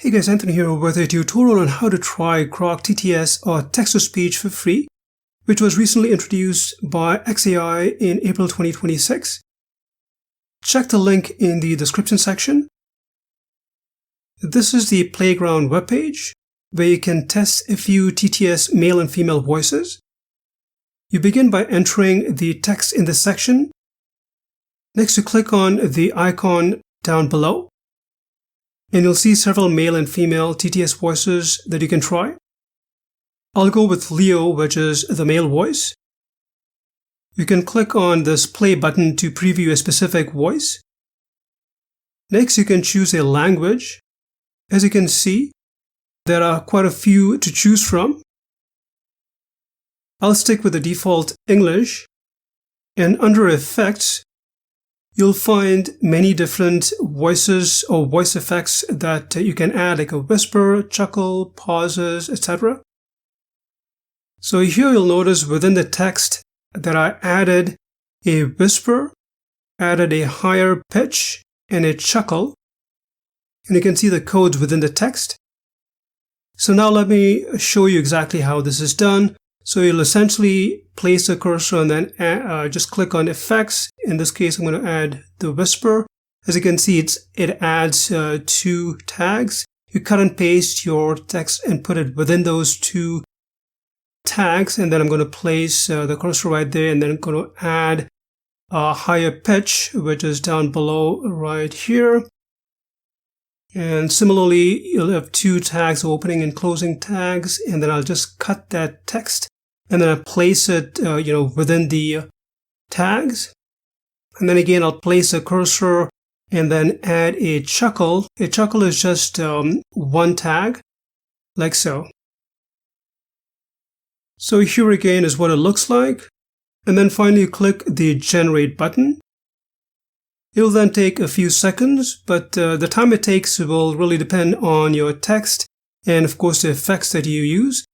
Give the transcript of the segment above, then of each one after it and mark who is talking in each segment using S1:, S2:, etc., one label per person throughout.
S1: Hey guys, Anthony here with a tutorial on how to try Grok TTS or text-to-speech for free, which was recently introduced by XAI in April 2026. Check the link in the description section. This is the Playground webpage where you can test a few TTS male and female voices. You begin by entering the text in this section. Next, you click on the icon down below, and you'll see several male and female TTS voices that you can try. I'll go with Leo, which is the male voice. You can click on this play button to preview a specific voice. Next, you can choose a language. As you can see, there are quite a few to choose from. I'll stick with the default English, and under Effects, you'll find many different voices or voice effects that you can add, like a whisper, chuckle, pauses, etc. So here you'll notice within the text that I added a whisper, added a higher pitch, and a chuckle. And you can see the codes within the text. So now let me show you exactly how this is done. So you'll essentially place the cursor and then just click on Effects. In this case, I'm going to add the whisper. As you can see, it adds two tags. You cut and paste your text and put it within those two tags. And then I'm going to place the cursor right there, and then I'm going to add a higher pitch, which is down below right here. And similarly, you'll have two tags, opening and closing tags. And then I'll just cut that text, and then I place it, within the tags. And then again, I'll place a cursor and then add a chuckle. A chuckle is just one tag, like so. So here again is what it looks like. And then finally, click the Generate button. It'll then take a few seconds, but the time it takes will really depend on your text and, of course, the effects that you use.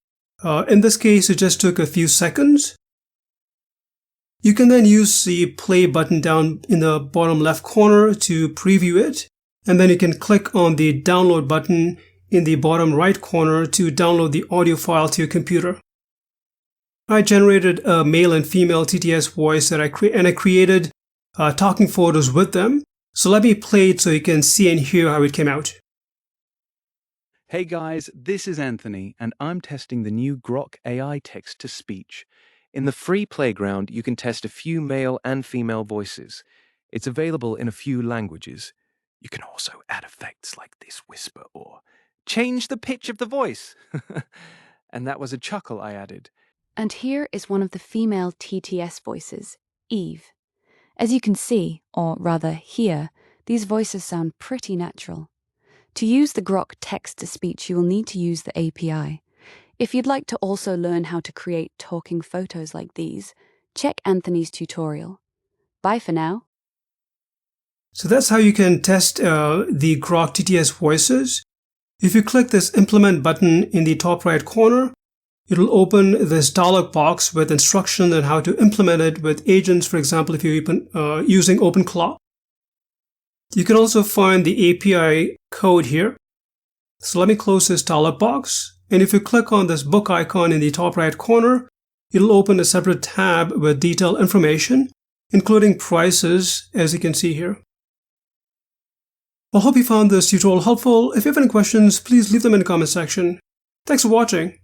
S1: In this case, it just took a few seconds. You can then use the play button down in the bottom left corner to preview it. And then you can click on the download button in the bottom right corner to download the audio file to your computer. I generated a male and female TTS voice that I created talking photos with them. So let me play it so you can see and hear how it came out.
S2: Hey guys, this is Anthony, and I'm testing the new Grok AI Text to speech. In the free playground, you can test a few male and female voices. It's available in a few languages. You can also add effects like this whisper or change the pitch of the voice. And that was a chuckle I added.
S3: And here is one of the female TTS voices, Eve. As you can see, or rather hear, these voices sound pretty natural. To use the Grok text-to-speech, you will need to use the API. If you'd like to also learn how to create talking photos like these, check Anthony's tutorial. Bye for now.
S1: So that's how you can test the Grok TTS voices. If you click this Implement button in the top right corner, it'll open this dialog box with instructions on how to implement it with agents, for example, if you're using OpenClaw. You can also find the API code here. So let me close this dialog box. And if you click on this book icon in the top right corner, it'll open a separate tab with detailed information, including prices, as you can see here. Well, I hope you found this tutorial helpful. If you have any questions, please leave them in the comment section. Thanks for watching.